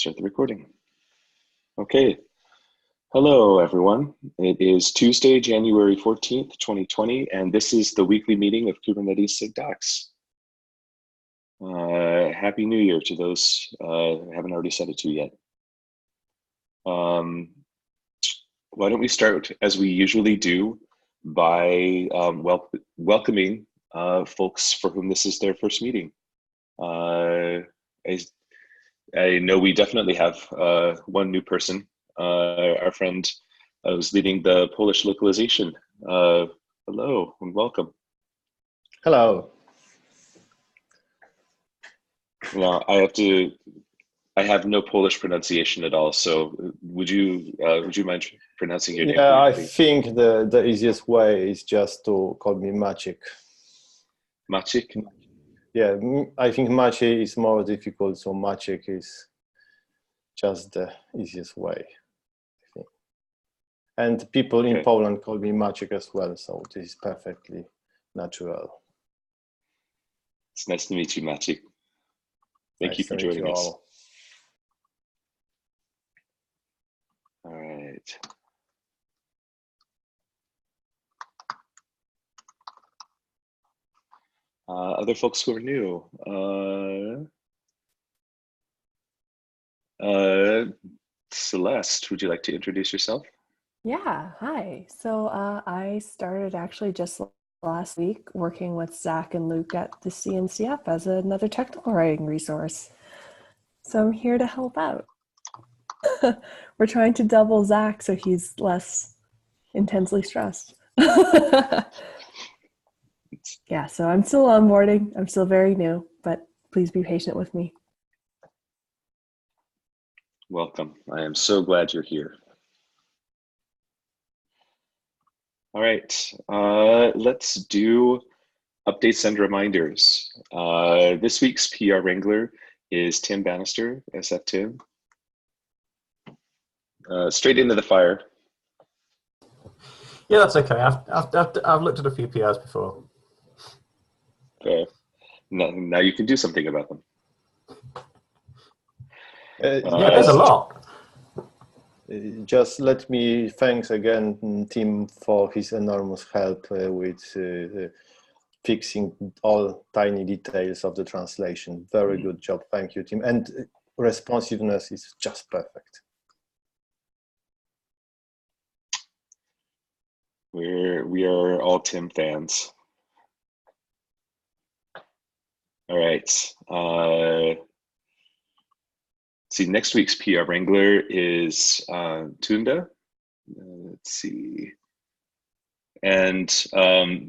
Start the recording. Okay. Hello, everyone. It is Tuesday, January 14th, 2020, and this is the weekly meeting of Kubernetes SIG Docs. Happy New Year to those I haven't already said it to yet. Why don't we start, as we usually do, by welcoming folks for whom this is their first meeting. I know we definitely have one new person, our friend who's leading the Polish localization. Hello and welcome. Hello. Now I have no Polish pronunciation at all, so would you mind pronouncing your name? Yeah, I think the easiest way is just to call me Maciek. Maciek? Yeah, I think Maciej is more difficult, so Maciek is just the easiest way, I think. And people in Poland call me Maciek as well, so this is perfectly natural. It's nice to meet you, Maciek. Thank you for joining us. All right. Other folks who are new. Celeste, would you like to introduce yourself? Yeah, hi. So I started actually just last week working with Zach and Luke at the CNCF as another technical writing resource. So I'm here to help out. We're trying to double Zach so he's less intensely stressed. Yeah, so I'm still onboarding. I'm still very new, but please be patient with me. Welcome. I am so glad you're here. All right, let's do updates and reminders. This week's PR Wrangler is Tim Bannister, SF Tim. Straight into the fire. Yeah, that's okay. I've looked at a few PRs before. Okay. Now you can do something about them. Yeah, there's a lot. Just let me thanks again Tim for his enormous help with fixing all tiny details of the translation. Very good job. Thank you, Tim. And responsiveness is just perfect. We are all Tim fans. All right. See, next week's PR Wrangler is Tunda. Let's see. And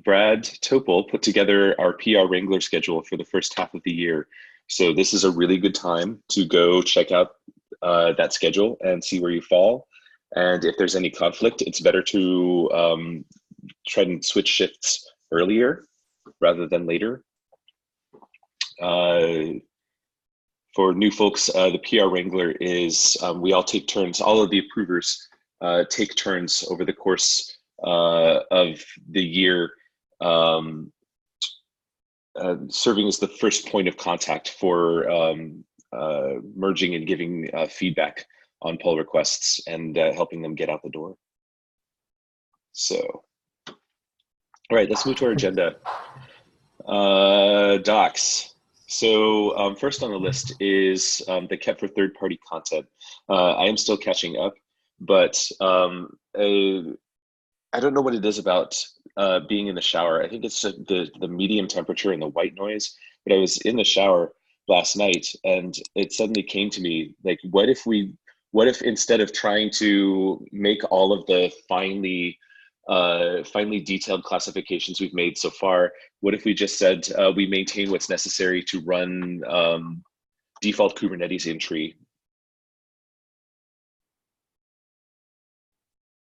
Brad Topol put together our PR Wrangler schedule for the first half of the year. So this is a really good time to go check out that schedule and see where you fall. And if there's any conflict, it's better to try and switch shifts earlier rather than later. For new folks, the PR Wrangler is, we all take turns, all of the approvers take turns over the course of the year, serving as the first point of contact for merging and giving feedback on pull requests and helping them get out the door. So, all right, let's move to our agenda. Docs. So first on the list is the kept for third-party content. I am still catching up, but I don't know what it is about being in the shower. I think it's the medium temperature and the white noise, but I was in the shower last night and it suddenly came to me, like, what if instead of trying to make all of the finely detailed classifications we've made so far, what if we just said we maintain what's necessary to run default Kubernetes in tree?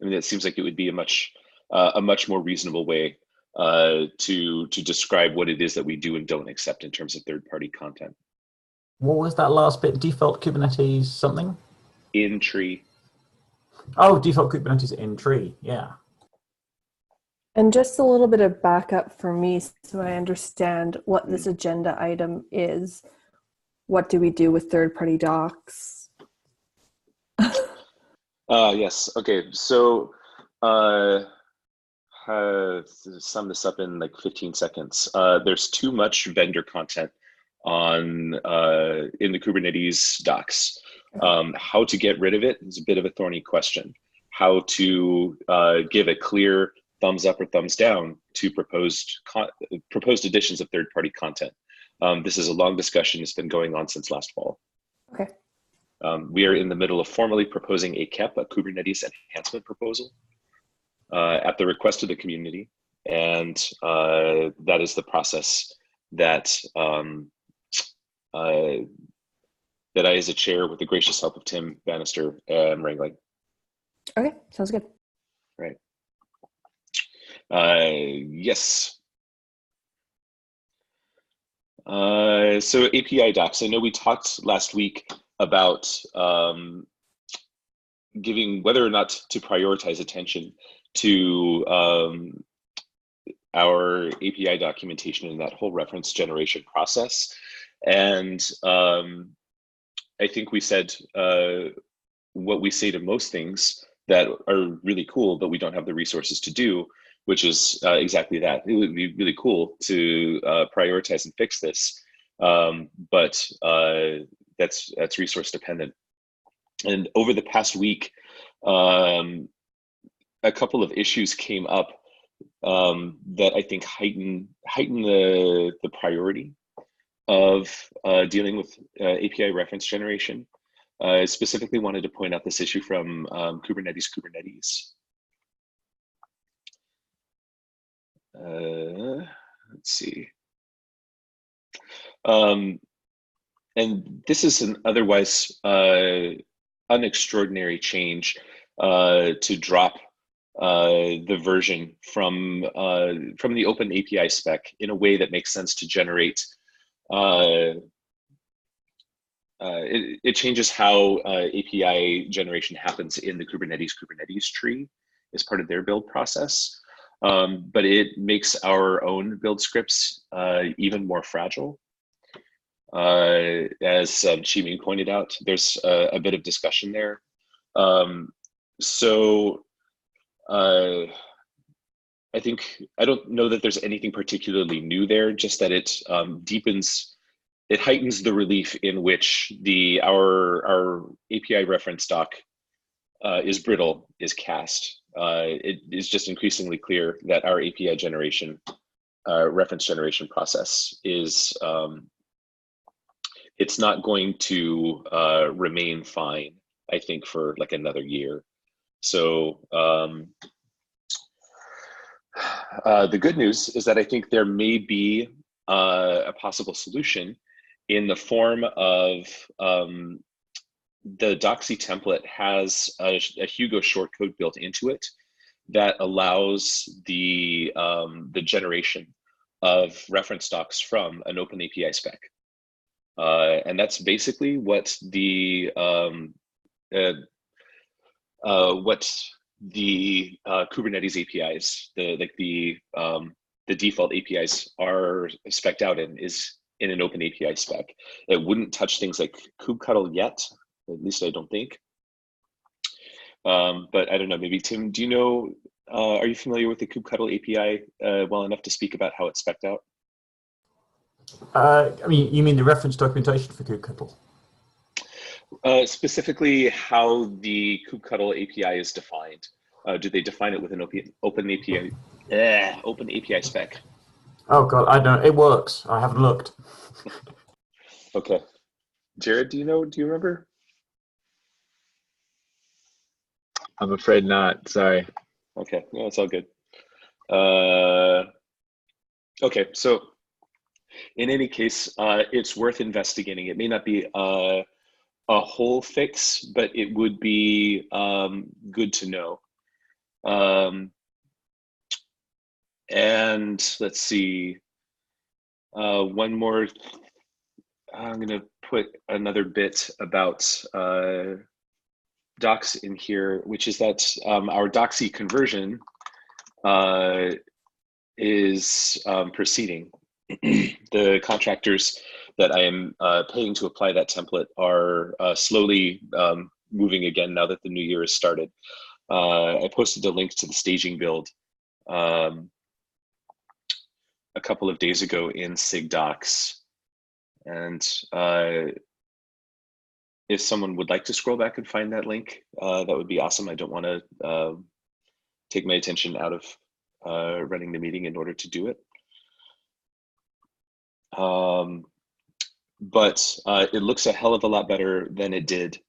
I mean, it seems like it would be a much more reasonable way to describe what it is that we do and don't accept in terms of third-party content. What was that last bit? Default Kubernetes something? In tree. Oh, default Kubernetes in tree. Yeah. And just a little bit of backup for me so I understand what this agenda item is. What do we do with third-party docs? Yes. Okay. So, uh, to sum this up in like 15 seconds. There's too much vendor content on in the Kubernetes docs. How to get rid of it is a bit of a thorny question. How to give a clear thumbs up or thumbs down to proposed additions of third-party content. This is a long discussion. It's been going on since last fall. Okay. We are in the middle of formally proposing a KEP, a Kubernetes enhancement proposal, at the request of the community. And that is the process that that I, as a chair, with the gracious help of Tim Bannister, am wrangling. Okay, sounds good. Right. Yes. So API docs. I know we talked last week about giving whether or not to prioritize attention to our API documentation and that whole reference generation process. And I think we said what we say to most things that are really cool, but we don't have the resources to do, which is exactly that. It would be really cool to prioritize and fix this, but that's resource dependent. And over the past week, a couple of issues came up that I think heighten the priority of dealing with API reference generation. I specifically wanted to point out this issue from Kubernetes. Let's see. And this is an otherwise unextraordinary change to drop the version from the open API spec in a way that makes sense to generate. It changes how API generation happens in the Kubernetes tree as part of their build process. But it makes our own build scripts even more fragile. As Chi-Ming pointed out, there's a bit of discussion there. So I don't know that there's anything particularly new there, just that it it heightens the relief in which our API reference doc is brittle, is cast. It is just increasingly clear that our API generation, reference generation process is, it's not going to remain fine, I think, for like another year. So the good news is that I think there may be a possible solution in the form of the Doxy template has a Hugo shortcode built into it that allows the generation of reference docs from an open API spec. And that's basically what the Kubernetes APIs, the default APIs are spec'd out in, is in an open API spec. It wouldn't touch things like kubectl yet, at least I don't think. But I don't know, maybe Tim, do you know, are you familiar with the kubectl API well enough to speak about how it's spec'd out? I mean, you mean the reference documentation for kubectl? Specifically, how the kubectl API is defined. Do they define it with an open API spec? Oh God, I don't. It works. I haven't looked. Okay, Jared, do you know? Do you remember? I'm afraid not. Sorry. Okay, no, it's all good. Okay, so in any case, it's worth investigating. It may not be a whole fix, but it would be good to know. And let's see, one more. I'm going to put another bit about docs in here, which is that our Doxy conversion is proceeding. The contractors that I am paying to apply that template are slowly moving again now that the new year has started. I posted a link to the staging build a couple of days ago in SIG Docs. And if someone would like to scroll back and find that link, that would be awesome. I don't want to take my attention out of running the meeting in order to do it. But it looks a hell of a lot better than it did.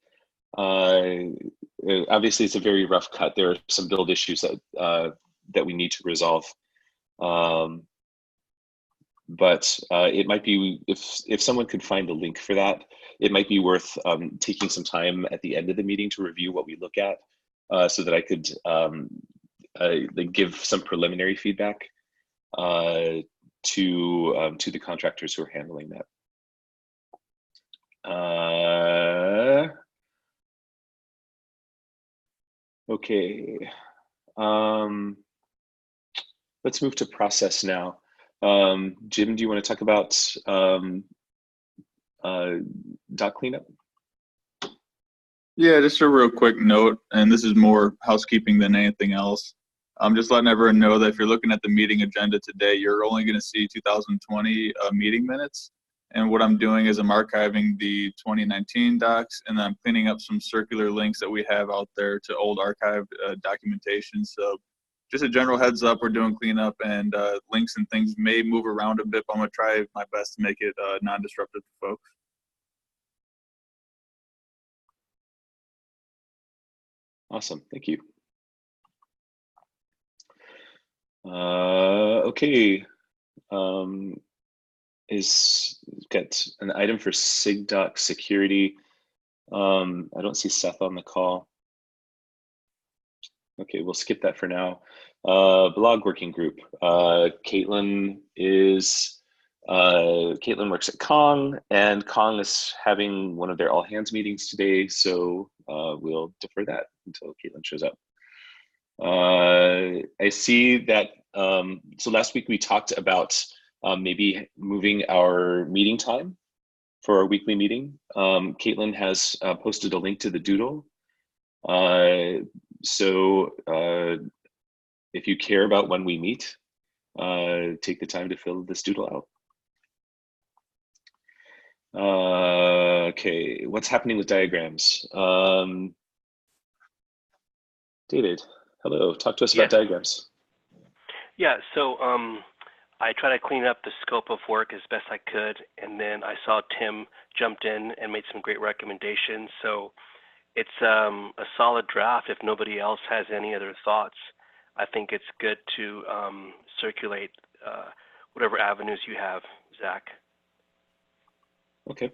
Obviously, it's a very rough cut. There are some build issues that we need to resolve. But it might be, if someone could find a link for that, it might be worth taking some time at the end of the meeting to review what we look at, so that I could like give some preliminary feedback to the contractors who are handling that. Okay, let's move to process now. Jim, do you want to talk about dock cleanup? Yeah, just a real quick note, and this is more housekeeping than anything else. I'm just letting everyone know that if you're looking at the meeting agenda today, you're only going to see 2020 meeting minutes. And what I'm doing is I'm archiving the 2019 docs, and I'm cleaning up some circular links that we have out there to old archived documentation. So just a general heads up, we're doing cleanup, and links and things may move around a bit, but I'm going to try my best to make it non-disruptive to folks. Awesome, thank you. Okay, got an item for SIG Docs security. I don't see Seth on the call. Okay, we'll skip that for now. Blog working group. Caitlin works at Kong, and Kong is having one of their all hands meetings today, so we'll defer that until Caitlin shows up. I see that, so last week we talked about maybe moving our meeting time for our weekly meeting. Caitlin has posted a link to the doodle. So if you care about when we meet, take the time to fill this doodle out. Okay, what's happening with diagrams? David, hello, talk to us about diagrams. Yeah, so I try to clean up the scope of work as best I could, and then I saw Tim jumped in and made some great recommendations. So it's a solid draft. If nobody else has any other thoughts, I think it's good to circulate whatever avenues you have, Zach. Okay.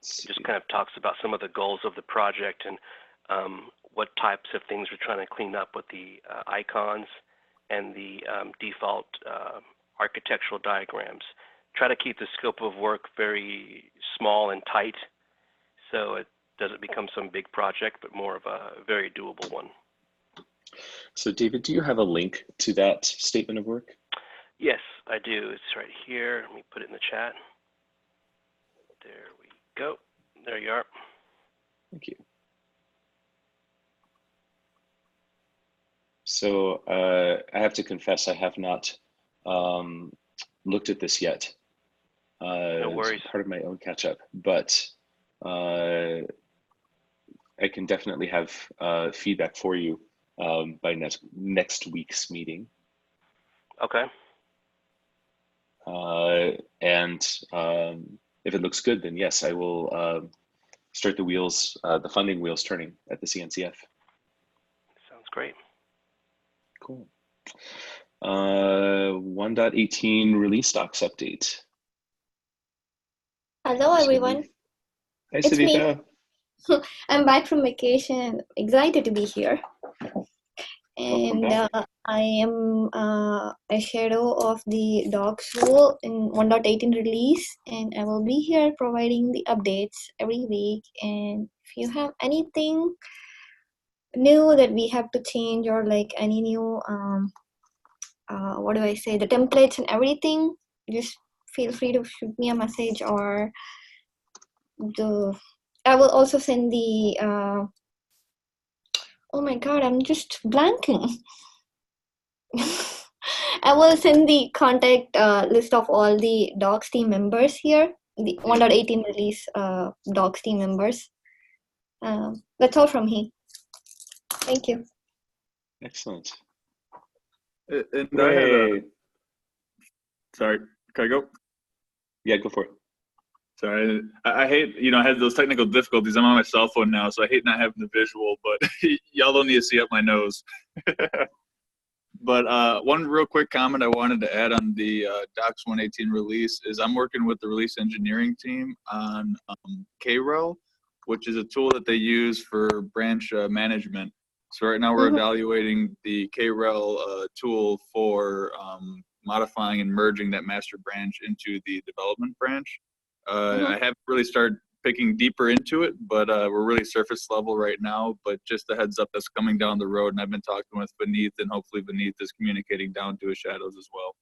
Just kind of talks about some of the goals of the project and what types of things we're trying to clean up with the icons and the default architectural diagrams. Try to keep the scope of work very small and tight so it doesn't become some big project, but more of a very doable one. So David, do you have a link to that statement of work? Yes, I do. It's right here. Let me put it in the chat. There we go. There you are. Thank you. So I have to confess, I have not looked at this yet. No worries. It's part of my own catch up, but I can definitely have feedback for you by next week's meeting. Okay. And if it looks good, then yes, I will start the wheels, the funding wheels turning at the CNCF. Sounds great. Cool. 1.18 release docs update. Hello, everyone. Hi, It's me. Savita. I'm back from vacation. Excited to be here. And I am a shadow of the docs role in 1.18 release, and I will be here providing the updates every week. And if you have anything new that we have to change, or like any new, the templates and everything, just feel free to shoot me a message, or I will also send the oh my god, I'm just blanking. I will send the contact list of all the docs team members here, the 1.18 release docs team members. That's all from me. Thank you. Excellent. And I had a, sorry, can I go? Yeah, go for it. Sorry, I hate, I had those technical difficulties. I'm on my cell phone now, so I hate not having the visual, but y'all don't need to see up my nose. But one real quick comment I wanted to add on the Docs 118 release is I'm working with the release engineering team on K8s, which is a tool that they use for branch management. So right now we're evaluating the K8s tool for modifying and merging that master branch into the development branch. I haven't really started picking deeper into it, but we're really surface level right now. But just a heads up, that's coming down the road, and I've been talking with Vineet, and hopefully Vineet is communicating down to his shadows as well.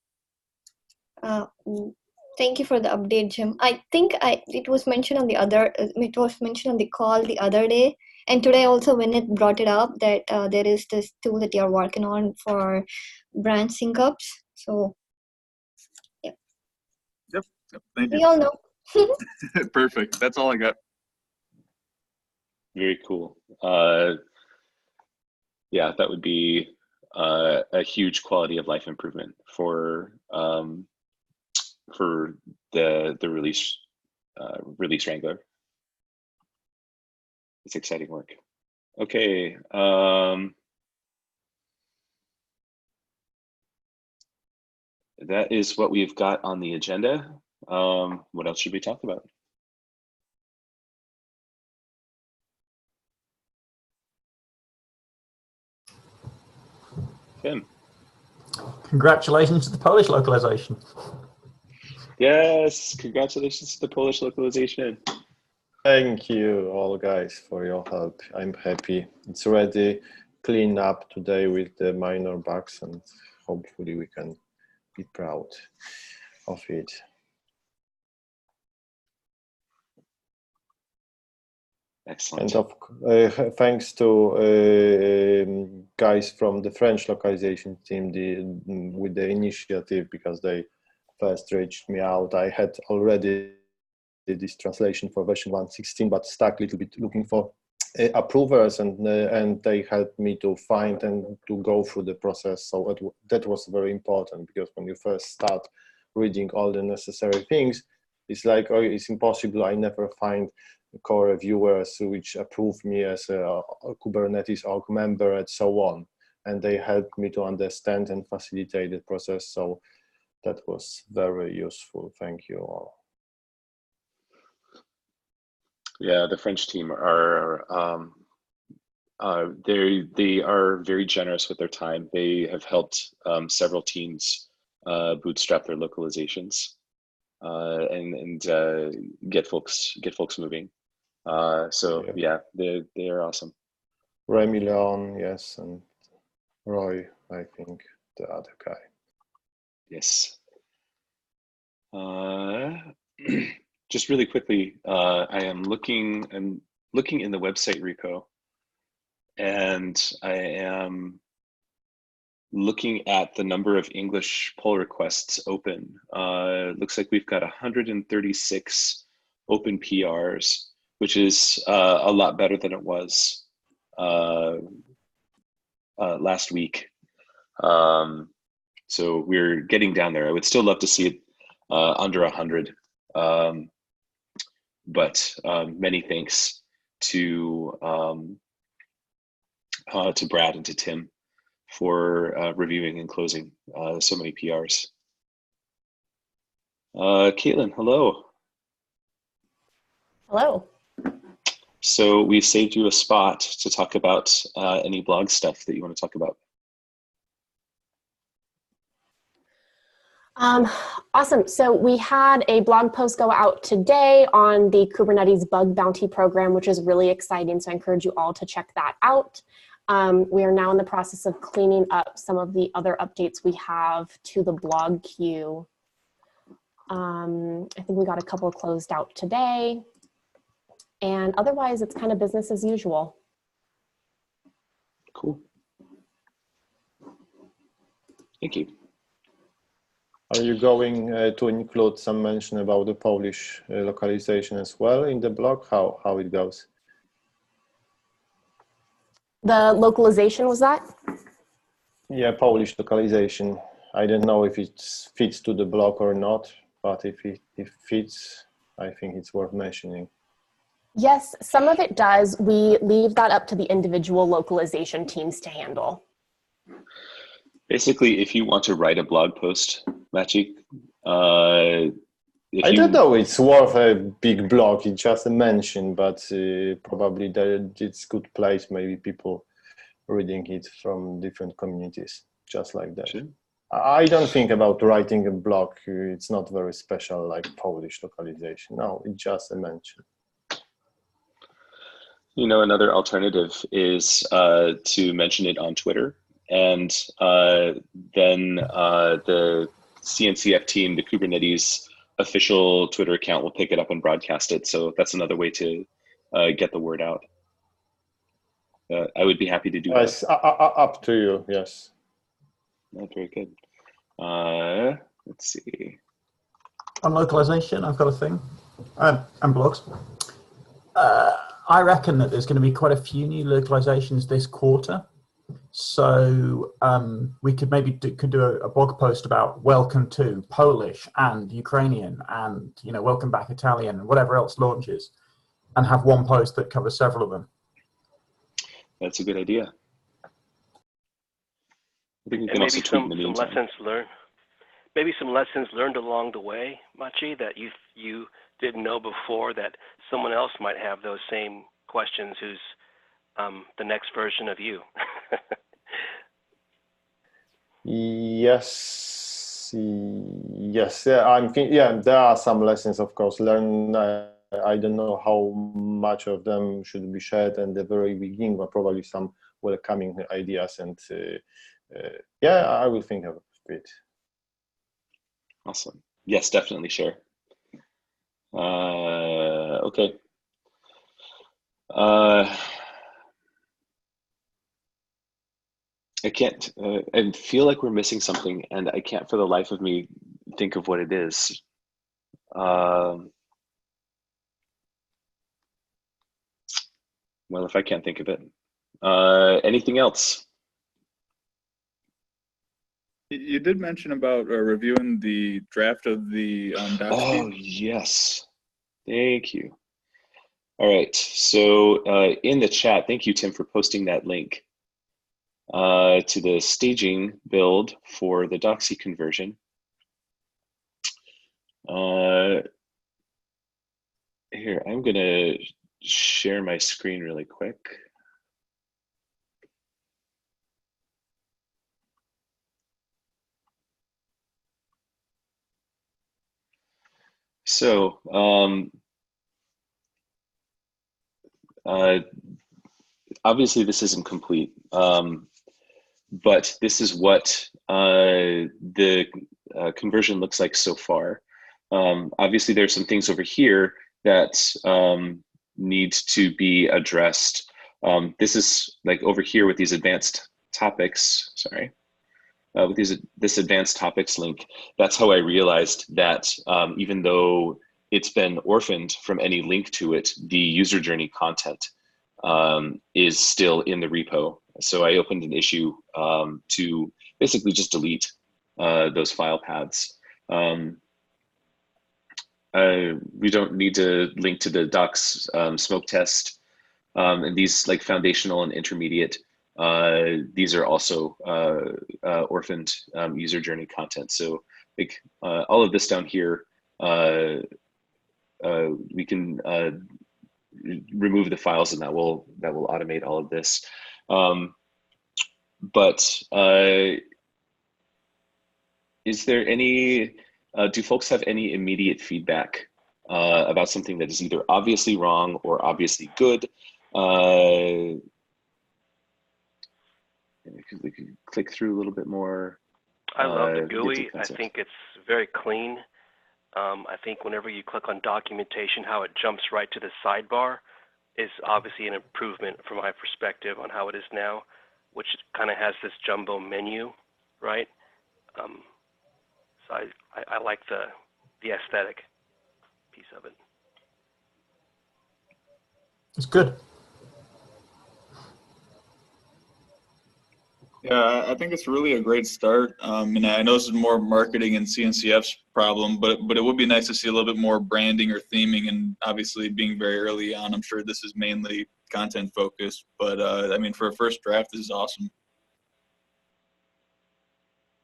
Thank you for the update, Jim. I think it was mentioned on the call the other day, and today also when it brought it up that there is this tool that you're working on for branch sync-ups. So yeah. Yep. Thank you. We all know. Perfect. That's all I got. Very cool. Yeah, that would be a huge quality of life improvement for the release Wrangler. It's exciting work. Okay. That is what we've got on the agenda. What else should we talk about? Tim. Congratulations to the Polish localization. Yes, congratulations to the Polish localization. Thank you all guys for your help. I'm happy. It's already cleaned up today with the minor bugs, and hopefully we can be proud of it. Excellent. And thanks to guys from the French localization team with the initiative, because they first reached me out. I had already this translation for version 1.16, but stuck a little bit looking for approvers, and they helped me to find and to go through the process. So that was very important, because when you first start reading all the necessary things, it's like, oh, it's impossible. I never find core reviewers which approve me as a Kubernetes org member and so on. And they helped me to understand and facilitate the process. So that was very useful. Thank you all. Yeah, the French team are they are very generous with their time. They have helped several teams bootstrap their localizations and get folks moving. So yeah, they are awesome. Remy Leon, yes, and Roy, I think the other guy. Yes. Just really quickly, I am looking in the website repo, and I am looking at the number of English pull requests open. It looks like we've got 136 open PRs, which is a lot better than it was last week. So we're getting down there. I would still love to see it under 100. But many thanks to Brad and to Tim for reviewing and closing so many PRs. Caitlin, hello. Hello. So we saved you a spot to talk about any blog stuff that you want to talk about. Awesome. So we had a blog post go out today on the Kubernetes bug bounty program, which is really exciting. So I encourage you all to check that out. We are now in the process of cleaning up some of the other updates we have to the blog queue. I think we got a couple closed out today. And otherwise, it's kind of business as usual. Cool. Thank you. Are you going to include some mention about the Polish localization as well in the blog? How it goes? The localization, was that? Yeah, Polish localization. I don't know if it fits to the blog or not, but if it fits, I think it's worth mentioning. Yes, some of it does. We leave that up to the individual localization teams to handle. Basically, if you want to write a blog post, Maciej, I don't know, it's worth a big blog, it's just a mention, but probably it's good place, maybe people reading it from different communities, just like that. Sure. I don't think about writing a blog, it's not very special like Polish localization, no, it's just a mention. You know, another alternative is to mention it on Twitter, and then the CNCF team, the Kubernetes official Twitter account, will pick it up and broadcast it. So that's another way to get the word out. I would be happy to do that. Up to you, yes. Very good. Let's see. On localization, I've got a thing, and blogs. I reckon that there's going to be quite a few new localizations this quarter. So we could maybe do a blog post about welcome to Polish and Ukrainian and, you know, welcome back Italian and whatever else launches, and have one post that covers several of them. That's a good idea. I think you can and also maybe tweet in the some meantime. lessons learned. Maybe some lessons learned along the way, Maciej, that you didn't know before, that someone else might have those same questions who's the next version of you. Yes, yeah, there are some lessons, of course, learned. I don't know how much of them should be shared at the very beginning, but probably some welcoming ideas, and yeah, I will think of it. Awesome. Yes, definitely share. Okay. I can't, I feel like we're missing something, and I can't for the life of me think of what it is. Well, if I can't think of it. Anything else? You did mention about reviewing the draft of the docs. Oh, yes. Thank you. All right. So in the chat, thank you, Tim, for posting that link to the staging build for the Doxy conversion. Here, I'm going to share my screen really quick. So obviously this isn't complete, but this is what the conversion looks like so far. Obviously there's some things over here that need to be addressed. This is like over here with these advanced topics, sorry. With this advanced topics link, that's how I realized that even though it's been orphaned from any link to it, the user journey content is still in the repo. So I opened an issue to basically just delete those file paths. We don't need to link to the docs smoke test, and these like foundational and intermediate. These are also orphaned user journey content. So like all of this down here, we can remove the files, and that will automate all of this. But is there any, do folks have any immediate feedback about something that is either obviously wrong or obviously good? We could click through a little bit more. I love the GUI. I think it's very clean. I think whenever you click on documentation, how it jumps right to the sidebar is obviously an improvement from my perspective on how it is now, which kind of has this jumbo menu, right? So I like the aesthetic piece of it. It's good. Yeah, I think it's really a great start. And I know this is more marketing and CNCF's problem, but it would be nice to see a little bit more branding or theming. And obviously, being very early on, I'm sure this is mainly content focused. But I mean, for a first draft, this is awesome.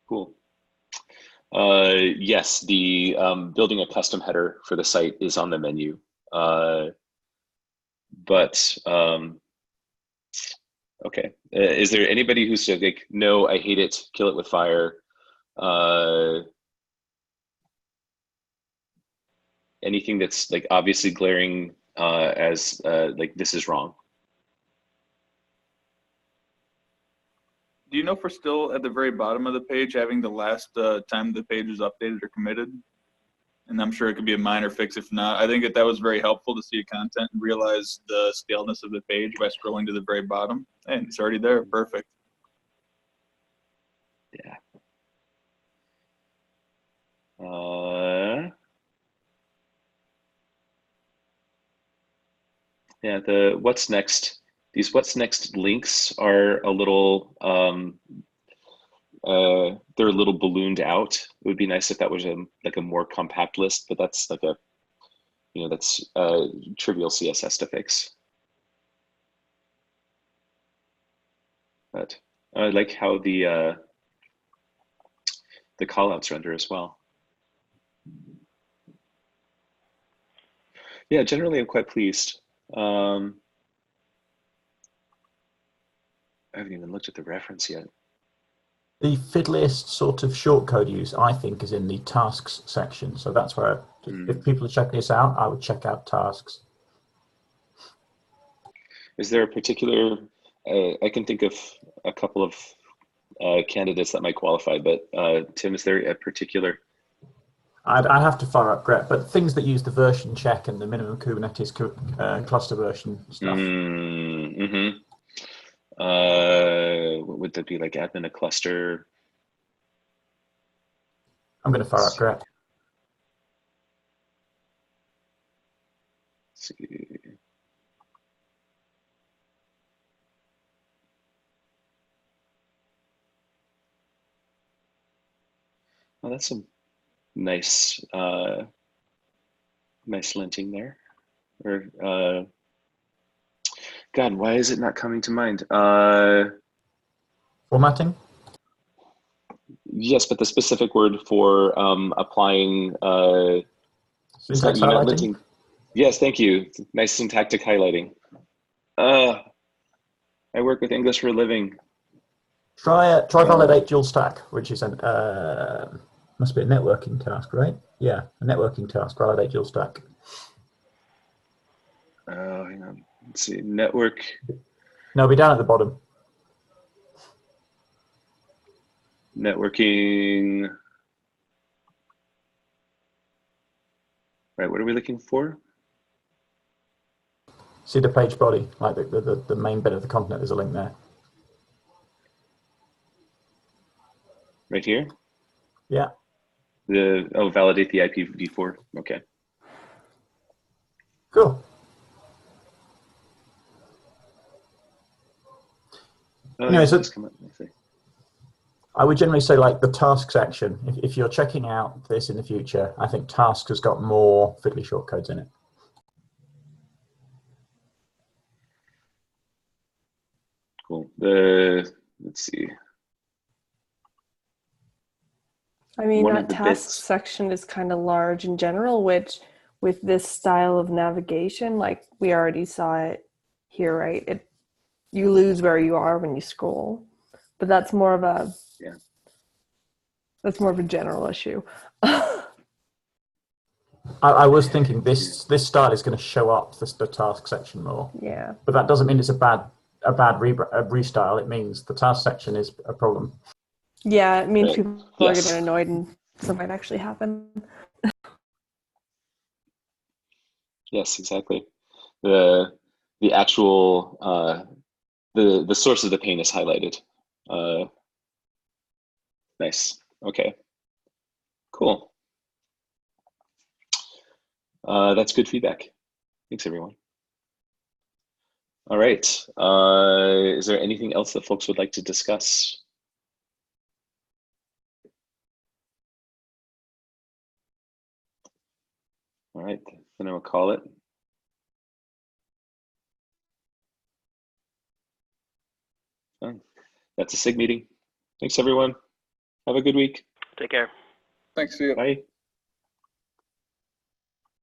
Cool. Yes, the building a custom header for the site is on the menu, but okay. Is there anybody who's like, no, I hate it, kill it with fire? Anything that's like obviously glaring as like this is wrong? Do you know if we're still at the very bottom of the page, having the last time the page was updated or committed? And I'm sure it could be a minor fix if not. I think that was very helpful to see content and realize the staleness of the page by scrolling to the very bottom. And it's already there. Perfect. Yeah. Yeah, the what's next, these what's next links are a little, they're a little ballooned out. It would be nice if that was like a more compact list, but that's like a, you know, that's trivial CSS to fix. But I like how the callouts render as well. Yeah, generally I'm quite pleased. I haven't even looked at the reference yet. The fiddliest sort of shortcode use, I think, is in the tasks section. So that's where, if people are checking this out, I would check out tasks. Is there a particular, I can think of a couple of candidates that might qualify, but Tim, is there a particular? I'd have to fire up grep, but things that use the version check and the minimum Kubernetes cluster version stuff. What would that be, like admin a cluster? I'm going to fire up grep. Let's see. Oh, that's some nice, nice linting there. Or God, why is it not coming to mind? Formatting? Yes, but the specific word for applying syntax highlighting? Linting. Yes, thank you. Nice syntactic highlighting. I work with English for a living. Try validate dual stack, which is an must be a networking task, right? Yeah, a networking task. Validate dual stack. Oh, hang on. Let's see. Network. No, be down at the bottom. Networking. Right, what are we looking for? See the page body, like the main bit of the content, there's a link there. Right here? Yeah. Validate the IPv4. Okay. Cool. Anyway, so I would generally say, like, the task section, if you're checking out this in the future, I think tasks has got more fiddly shortcodes in it. Cool. Let's see. I mean, that task section is kind of large in general, which with this style of navigation, like we already saw it here, right? You lose where you are when you scroll, but that's more of a general issue. I was thinking this style is going to show up the task section more. Yeah. But that doesn't mean it's a bad restyle. It means the task section is a problem. Yeah, it means people are getting annoyed and something might actually happen. Yes, exactly. The actual the source of the pain is highlighted. Nice. Okay. Cool. That's good feedback. Thanks, everyone. All right. Is there anything else that folks would like to discuss? All right, then I will call it. That's a SIG meeting. Thanks, everyone. Have a good week. Take care. Thanks, see you. Bye.